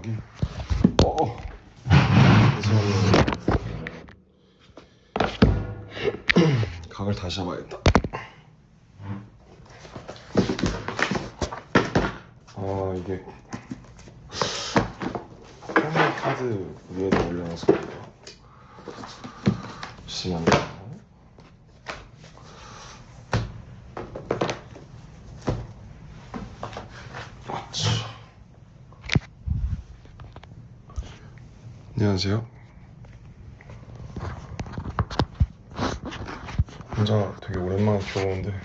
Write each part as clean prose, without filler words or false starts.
여기. 죄송해요. 각을 다시 잡아야겠다. 이게 패밀리 카드 위에다 올려놔서 그런가? 잠시만요. 안녕하세요. 혼자 되게 오랜만에 들어오는데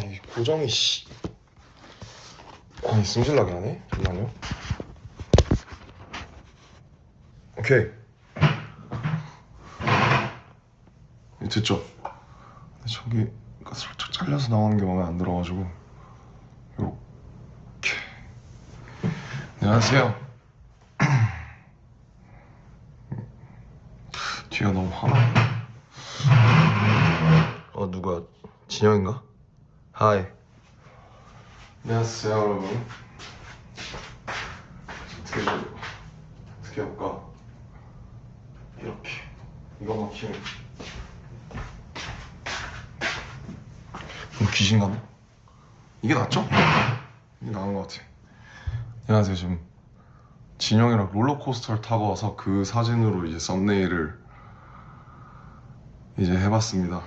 이 고정이 승질나게 하네. 잠깐만요. 오케이. 됐죠? 저기 살짝 잘려서 나오는 게 마음에 안 들어가지고 요렇게. 안녕하세요. 뒤가 너무 화나. 누가? 진영인가? 하이. 안녕하세요 여러분. 어떻게 해볼까? 이렇게 이거만 키우면 귀신 같나? 이게 낫죠? 이게 나은 것 같아. 안녕하세요. 지금 진영이랑 롤러코스터를 타고 와서 그 사진으로 이제 썸네일을 이제 해봤습니다.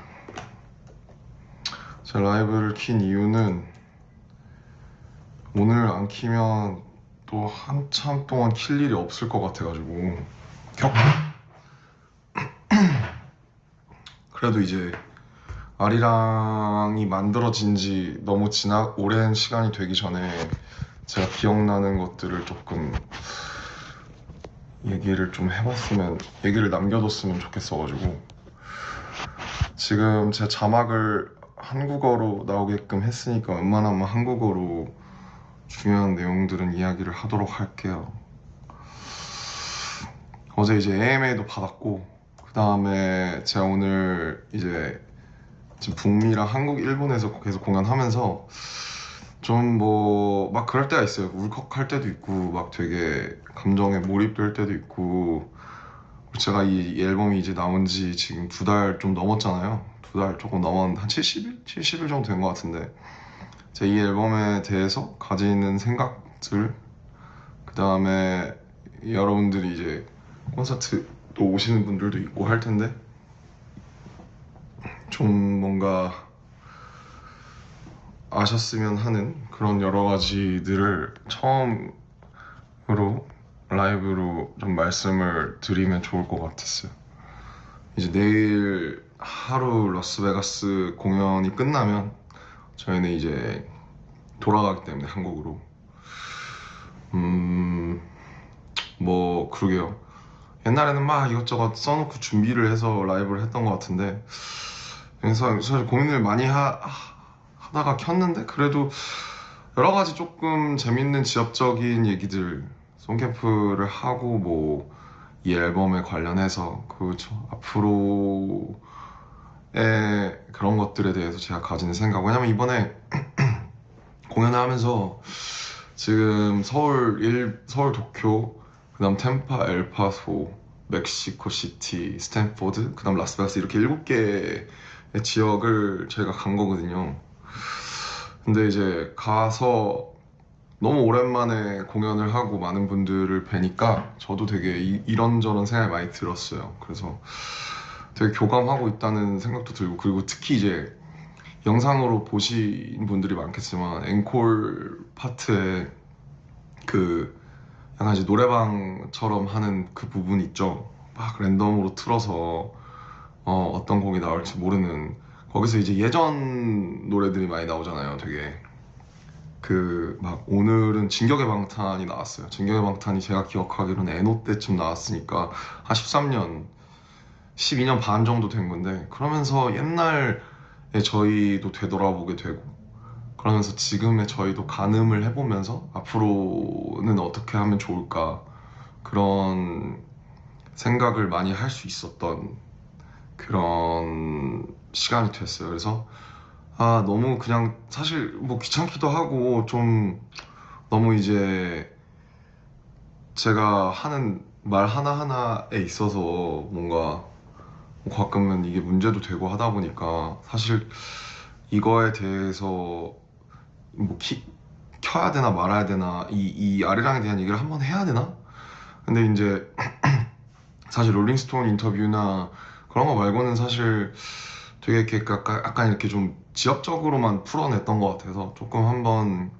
제 라이브를 킨 이유는 오늘 안 키면 또 한참 동안 킬 일이 없을 것 같아가지고 그래도 이제 아리랑이 만들어진 지 너무 오랜 시간이 되기 전에 제가 기억나는 것들을 조금 얘기를 좀 해봤으면, 얘기를 남겨뒀으면 좋겠어가지고 지금 제 자막을 한국어로 나오게끔 했으니까 웬만하면 한국어로 중요한 내용들은 이야기를 하도록 할게요. 어제 이제 AMA도 받았고, 그 다음에 제가 오늘 이제 지금 북미랑 한국, 일본에서 계속 공연하면서 좀 막 그럴 때가 있어요. 울컥할 때도 있고 막 되게 감정에 몰입될 때도 있고. 제가 이 앨범이 이제 나온 지 지금 2달 좀 넘었잖아요. 2달 조금 넘었는데 한 70일? 70일 정도 된 것 같은데, 제 이 앨범에 대해서 가지는 생각들, 그 다음에 여러분들이 이제 콘서트 또 오시는 분들도 있고 할 텐데 좀 뭔가 아셨으면 하는 그런 여러 가지들을 처음으로 라이브로 좀 말씀을 드리면 좋을 것 같았어요. 이제 내일 하루 라스베가스 공연이 끝나면 저희는 이제 돌아가기 때문에 한국으로 그러게요. 옛날에는 막 이것저것 써놓고 준비를 해서 라이브를 했던 것 같은데, 그래서 사실 고민을 많이 하다가 켰는데 그래도 여러 가지 조금 재밌는 지엽적인 얘기들, 송캠프를 하고 이 앨범에 관련해서 앞으로의 그런 것들에 대해서 제가 가지는 생각. 왜냐면 이번에 공연을 하면서 지금 서울 도쿄, 그 다음 템파, 엘파소, 멕시코 시티, 스탠포드, 그 다음 라스베가스, 이렇게 7개의 지역을 저희가 간 거거든요. 근데 이제 가서 너무 오랜만에 공연을 하고 많은 분들을 뵈니까 저도 되게 이런저런 생각이 많이 들었어요. 그래서 되게 교감하고 있다는 생각도 들고, 그리고 특히 이제 영상으로 보신 분들이 많겠지만 앵콜 파트에 약간 이제 노래방처럼 하는 그 부분 있죠. 막 랜덤으로 틀어서 어떤 곡이 나올지 모르는, 거기서 이제 예전 노래들이 많이 나오잖아요. 되게 막 오늘은 진격의 방탄이 나왔어요. 진격의 방탄이 제가 기억하기로는 에노 때쯤 나왔으니까 한 13년 12년 반 정도 된 건데, 그러면서 옛날에 저희도 되돌아보게 되고, 그러면서 지금의 저희도 가늠을 해보면서 앞으로는 어떻게 하면 좋을까, 그런 생각을 많이 할 수 있었던 그런 시간이 됐어요. 그래서 너무 그냥 사실 귀찮기도 하고 좀 너무 이제 제가 하는 말 하나하나에 있어서 뭔가 가끔은 이게 문제도 되고 하다 보니까 사실 이거에 대해서 뭐 켜야 되나 말아야 되나 이 아리랑에 대한 얘기를 한번 해야 되나? 근데 이제 사실 롤링스톤 인터뷰나 그런 거 말고는 사실 되게 이렇게 약간 이렇게 좀 지엽적으로만 풀어냈던 것 같아서 조금 한번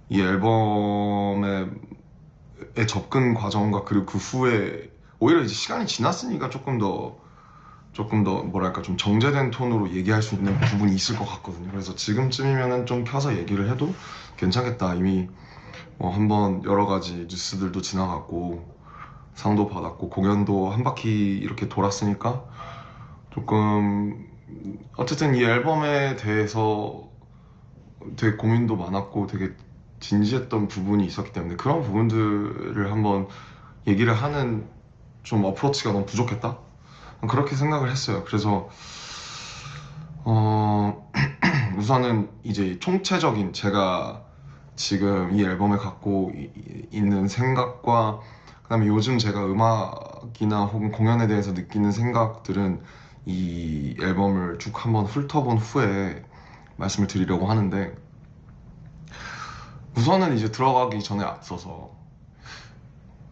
이 앨범의 접근 과정과 그리고 그 후에 오히려 이제 시간이 지났으니까 조금 더 뭐랄까 좀 정제된 톤으로 얘기할 수 있는 부분이 있을 것 같거든요. 그래서 지금쯤이면은 좀 켜서 얘기를 해도 괜찮겠다. 이미 뭐 한번 여러 가지 뉴스들도 지나갔고 상도 받았고 공연도 한 바퀴 이렇게 돌았으니까 조금 어쨌든 이 앨범에 대해서 되게 고민도 많았고 되게 진지했던 부분이 있었기 때문에 그런 부분들을 한번 얘기를 하는 좀 어프로치가 너무 부족했다? 그렇게 생각을 했어요. 그래서 어, 우선은 이제 총체적인 제가 지금 이 앨범에 갖고 있는 생각과 그다음에 요즘 제가 음악이나 혹은 공연에 대해서 느끼는 생각들은 이 앨범을 쭉 한번 훑어본 후에 말씀을 드리려고 하는데 우선은 이제 들어가기 전에 앞서서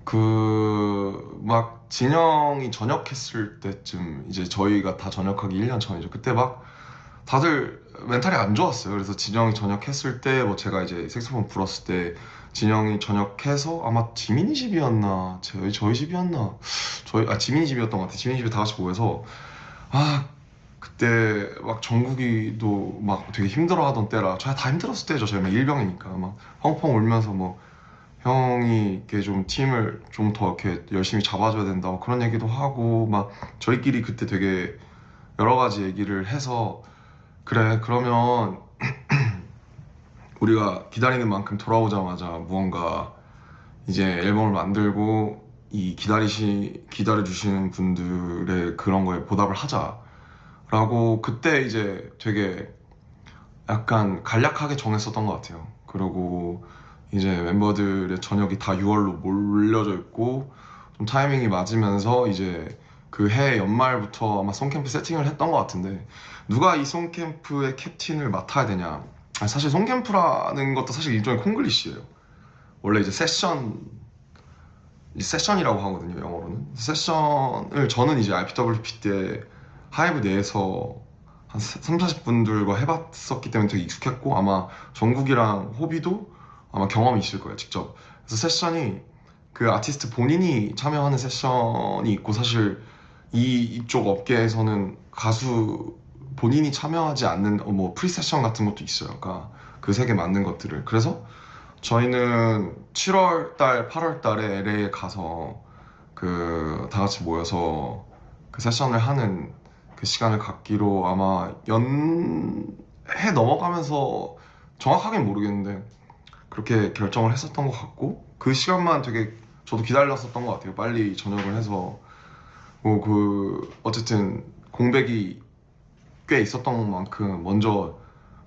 그 막 진영이 전역했을 때쯤 이제 저희가 다 전역하기 1년 전이죠. 그때 막 다들 멘탈이 안 좋았어요. 그래서 진영이 전역했을 때 뭐 제가 이제 색소폰 불었을 때 진영이 전역해서 아마 지민이 집이었나 저희 집이었나 지민이 집이었던 것 같아요. 지민이 집에 다 같이 모여서 아 그때 막 정국이도 막 되게 힘들어하던 때라 저희 다 힘들었을 때죠. 저희 막 일병이니까 막 펑펑 울면서 뭐 형이 이렇게 좀 팀을 좀 더 이렇게 열심히 잡아줘야 된다 뭐 그런 얘기도 하고 막 저희끼리 그때 되게 여러 가지 얘기를 해서 그래 그러면 우리가 기다리는 만큼 돌아오자마자 무언가 이제 앨범을 만들고 이 기다려주시는 분들의 그런 거에 보답을 하자라고 그때 이제 되게 약간 간략하게 정했었던 것 같아요. 그리고 이제 멤버들의 저녁이 다 6월로 몰려져 있고 좀 타이밍이 맞으면서 이제 그 해 연말부터 아마 송캠프 세팅을 했던 것 같은데 누가 이 송캠프의 캡틴을 맡아야 되냐. 사실 송캠프라는 것도 사실 일종의 콩글리시예요. 원래 이제 세션이라고 하거든요, 영어로는. 세션을 저는 이제 RPWP 때 하이브 내에서 한 3, 40분들과 해봤었기 때문에 되게 익숙했고 아마 정국이랑 호비도 아마 경험이 있을 거예요, 직접. 그래서 세션이 그 아티스트 본인이 참여하는 세션이 있고 사실 이쪽 업계에서는 가수 본인이 참여하지 않는 뭐 프리세션 같은 것도 있어요. 그러니까 그 색에 맞는 것들을. 그래서 저희는 7월 달, 8월 달에 LA에 가서 그 다 같이 모여서 그 세션을 하는 그 시간을 갖기로 아마 연해 넘어가면서 정확하게는 모르겠는데 그렇게 결정을 했었던 것 같고 그 시간만 되게 저도 기다렸었던 것 같아요. 빨리 전역을 해서 뭐 그 어쨌든 공백이 꽤 있었던 만큼 먼저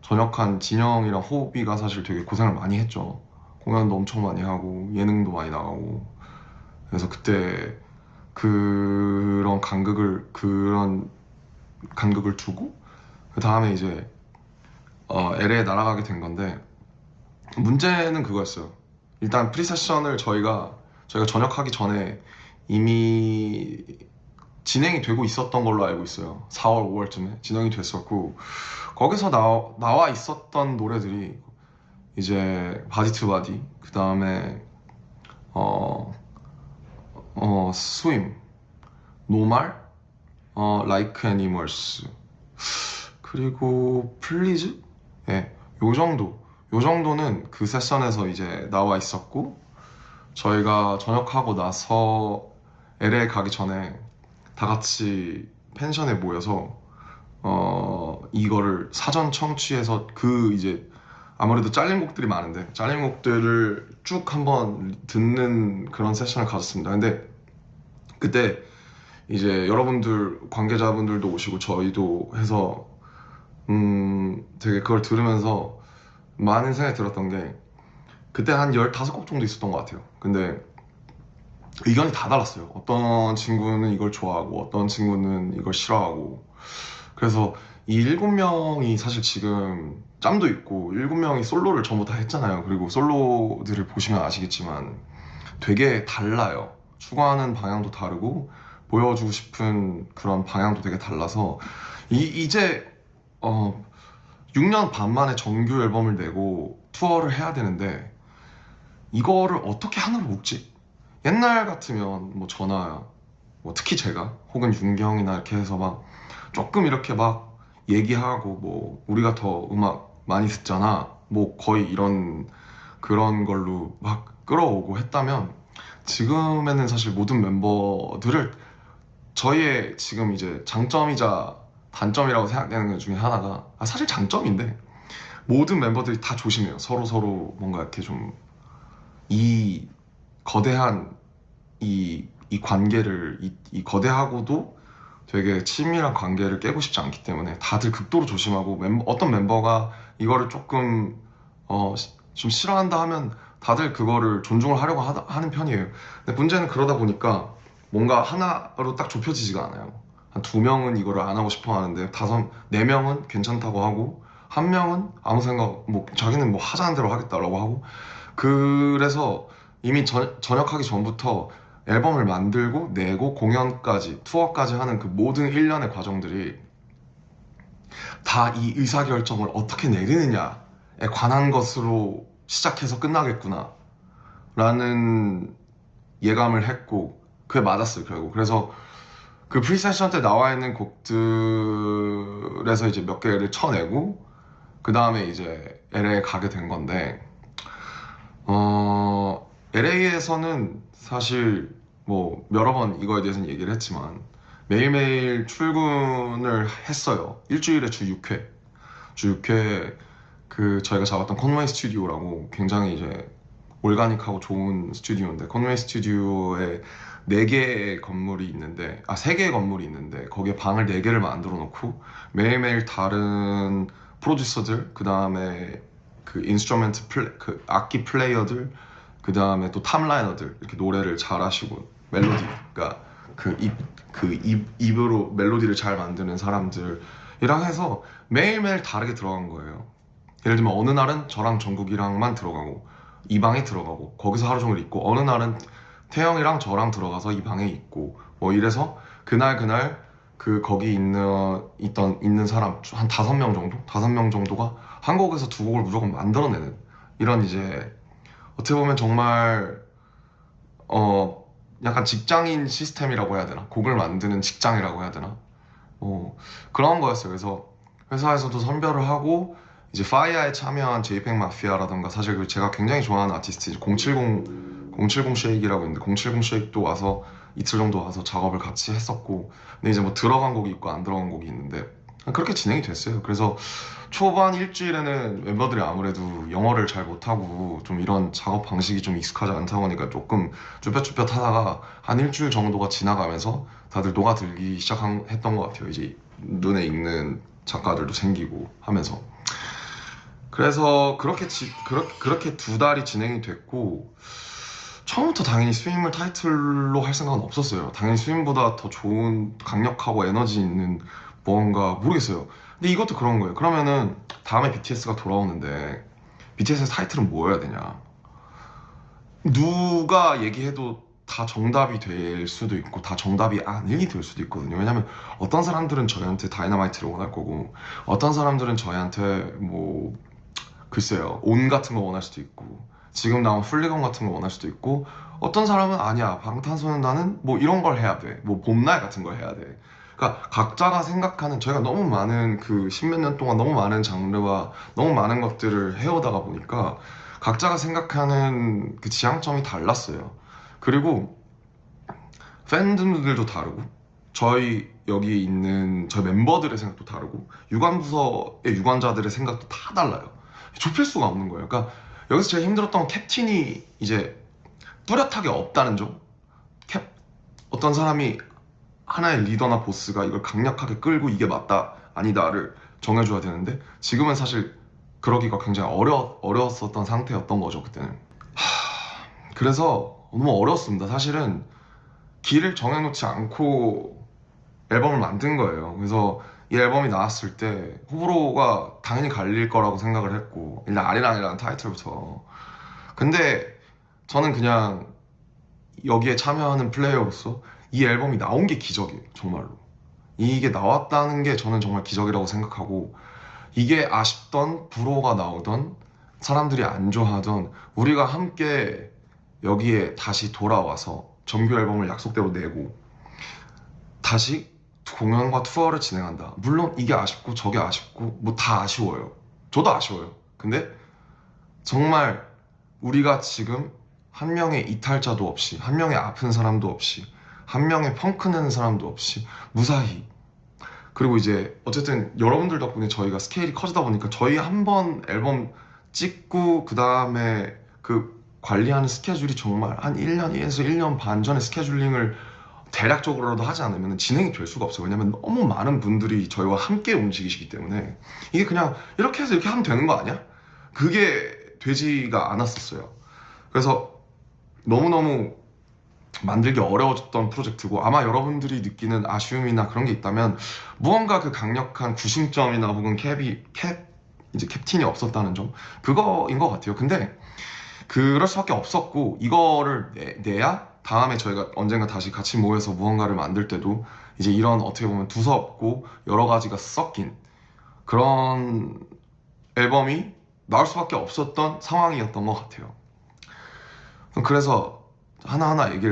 전역한 진영이랑 호비가 사실 되게 고생을 많이 했죠. 공연도 엄청 많이 하고 예능도 많이 나가고 그래서 그때 그런 간극을 두고 그 다음에 이제 LA에 날아가게 된 건데 문제는 그거였어요. 일단 프리세션을 저희가 전역하기 전에 이미 진행이 되고 있었던 걸로 알고 있어요. 4월, 5월쯤에 진행이 됐었고 거기서 나와 있었던 노래들이 이제 바디 투 바디 그 다음에 어, 스윙, 노말, like animals 그리고 플리즈? 예, 요 정도는 그 세션에서 이제 나와 있었고 저희가 전역하고 나서 LA 가기 전에 다 같이 펜션에 모여서 이거를 사전 청취해서 그 이제 아무래도 잘린 곡들이 많은데 잘린 곡들을 쭉 한번 듣는 그런 세션을 가졌습니다. 근데 그때 이제 여러분들 관계자분들도 오시고 저희도 해서 되게 그걸 들으면서 많은 생각이 들었던 게 그때 한 15곡 정도 있었던 것 같아요. 근데 의견이 다 달랐어요. 어떤 친구는 이걸 좋아하고 어떤 친구는 이걸 싫어하고. 그래서 이 7명이 사실 지금 짬도 있고 7명이 솔로를 전부 다 했잖아요. 그리고 솔로들을 보시면 아시겠지만 되게 달라요. 추구하는 방향도 다르고 보여주고 싶은 그런 방향도 되게 달라서 이제 6년 반 만에 정규 앨범을 내고 투어를 해야 되는데 이거를 어떻게 하나로 묶지? 옛날 같으면 뭐 저나 뭐 특히 제가 혹은 윤경이나 이렇게 해서 막 조금 이렇게 막 얘기하고 뭐 우리가 더 음악 많이 듣잖아 뭐 거의 이런 그런 걸로 막 끌어오고 했다면 지금에는 사실 모든 멤버들을 저희의 지금 이제 장점이자 단점이라고 생각되는 것 중에 하나가 사실 장점인데 모든 멤버들이 다 조심해요. 서로 서로 뭔가 이렇게 좀 이 거대한 이 관계를 이 거대하고도 되게 친밀한 관계를 깨고 싶지 않기 때문에 다들 극도로 조심하고 어떤 멤버가 이거를 조금 좀 싫어한다 하면 다들 그거를 존중을 하려고 하는 편이에요. 근데 문제는 그러다 보니까 뭔가 하나로 딱 좁혀지지가 않아요. 한 2명은 이거를 안 하고 싶어 하는데 4명은 괜찮다고 하고 한 명은 아무 생각 뭐 자기는 뭐 하자는 대로 하겠다라고 하고 그래서 이미 전역하기 전부터 앨범을 만들고 내고 공연까지 투어까지 하는 그 모든 일련의 과정들이 다 이 의사결정을 어떻게 내리느냐에 관한 것으로 시작해서 끝나겠구나 라는 예감을 했고 그게 맞았어요 결국. 그래서 그 프리세션 때 나와 있는 곡들에서 이제 몇 개를 쳐내고 그 다음에 이제 LA에 가게 된 건데 LA에서는 사실 뭐 여러 번 이거에 대해서는 얘기를 했지만 매일매일 출근을 했어요. 일주일에 주 6회. 주 6회 그 저희가 잡았던 컨웨이 스튜디오라고 굉장히 이제 올가닉하고 좋은 스튜디오인데 컨웨이 스튜디오에 4개의 건물이 있는데 3개의 건물이 있는데 거기에 방을 4개를 만들어 놓고 매일매일 다른 프로듀서들 그 다음에 그 인스트루멘트 그 악기 플레이어들 그 다음에 또 탑라이너들 이렇게 노래를 잘하시고 멜로디 그러니까 입으로 멜로디를 잘 만드는 사람들이랑 해서 매일매일 다르게 들어간 거예요. 예를 들면 어느 날은 저랑 정국이랑만 들어가고 이 방에 들어가고 거기서 하루 종일 있고 어느 날은 태영이랑 저랑 들어가서 이 방에 있고 뭐 이래서 그날 그 거기 있는 사람 한 5명 정도? 5명 정도가 한 곡에서 2곡을 무조건 만들어내는 이런 이제 어떻게 보면 정말 어 약간 직장인 시스템이라고 해야 되나? 곡을 만드는 직장이라고 해야 되나? 어 그런 거였어요. 그래서 회사에서도 선별을 하고 이제 파이어에 참여한 제이팩 마피아라던가 사실 그 제가 굉장히 좋아하는 아티스트 070 쉐이크라고 있는데 070 쉐이크도 와서 이틀 정도 와서 작업을 같이 했었고 근데 이제 뭐 들어간 곡이 있고 안 들어간 곡이 있는데 그렇게 진행이 됐어요. 그래서 초반 일주일에는 멤버들이 아무래도 영어를 잘 못하고 좀 이런 작업 방식이 좀 익숙하지 않다 보니까 조금 쭈뼛쭈뼛 하다가 한 일주일 정도가 지나가면서 다들 녹아들기 시작했던 것 같아요. 이제 눈에 익는 작가들도 생기고 하면서 그래서 그렇게 2달이 진행이 됐고 처음부터 당연히 스윙을 타이틀로 할 생각은 없었어요. 당연히 스윙보다 더 좋은 강력하고 에너지 있는 뭔가 모르겠어요. 근데 이것도 그런 거예요. 그러면은 다음에 BTS가 돌아오는데 BTS의 타이틀은 뭐여야 되냐? 누가 얘기해도 다 정답이 될 수도 있고 다 정답이 아니게 될 수도 있거든요. 왜냐면 어떤 사람들은 저희한테 다이너마이트를 원할 거고 어떤 사람들은 저희한테 뭐 글쎄요 온 같은 거 원할 수도 있고 지금 나온 플리건 같은 거 원할 수도 있고 어떤 사람은 아니야 방탄소년단은 뭐 이런 걸 해야 돼뭐 봄날 같은 걸 해야 돼. 그러니까 각자가 생각하는 저희가 너무 많은 그 십몇 년 동안 너무 많은 장르와 너무 많은 것들을 해오다가 보니까 각자가 생각하는 그 지향점이 달랐어요. 그리고 팬분들도 다르고 저희 여기 있는 저희 멤버들의 생각도 다르고 유관부서의 유관자들의 생각도 다 달라요. 좁힐 수가 없는 거예요. 그러니까 여기서 제일 힘들었던 건 캡틴이 이제 뚜렷하게 없다는 점. 어떤 사람이 하나의 리더나 보스가 이걸 강력하게 끌고 이게 맞다 아니다를 정해줘야 되는데 지금은 사실 그러기가 굉장히 어려웠었던 상태였던 거죠 그때는. 그래서 너무 어려웠습니다. 사실은 길을 정해놓지 않고 앨범을 만든 거예요. 그래서 이 앨범이 나왔을 때 호불호가 당연히 갈릴 거라고 생각을 했고, 일단 아리랑이라는 타이틀부터. 근데 저는 그냥 여기에 참여하는 플레이어로서 이 앨범이 나온 게 기적이에요. 정말로. 이게 나왔다는 게 저는 정말 기적이라고 생각하고, 이게 아쉽던 불호가 나오던 사람들이 안 좋아하던 우리가 함께 여기에 다시 돌아와서 정규 앨범을 약속대로 내고 다시 공연과 투어를 진행한다. 물론 이게 아쉽고 저게 아쉽고 뭐 다 아쉬워요. 저도 아쉬워요. 근데 정말 우리가 지금 한 명의 이탈자도 없이, 한 명의 아픈 사람도 없이, 한 명의 펑크 내는 사람도 없이 무사히, 그리고 이제 어쨌든 여러분들 덕분에 저희가 스케일이 커지다 보니까 저희 한 번 앨범 찍고 그 다음에 그 관리하는 스케줄이 정말 한 1년에서 1년 반 전에 스케줄링을 대략적으로라도 하지 않으면 진행이 될 수가 없어요. 왜냐면 너무 많은 분들이 저희와 함께 움직이시기 때문에 이게 그냥 이렇게 해서 이렇게 하면 되는 거 아니야? 그게 되지가 않았었어요. 그래서 너무너무 만들기 어려웠던 프로젝트고, 아마 여러분들이 느끼는 아쉬움이나 그런 게 있다면 무언가 그 강력한 구심점이나 혹은 이제 캡틴이 없었다는 점, 그거인 것 같아요. 근데 그럴 수밖에 없었고, 이거를 내야 다음에 저희가 언젠가 다시 같이 모여서 무언가를 만들 때도 이제 이런 어떻게 보면 두서없고 여러 가지가 섞인 그런 앨범이 나올 수밖에 없었던 상황이었던 것 같아요. 그래서 하나하나 얘기를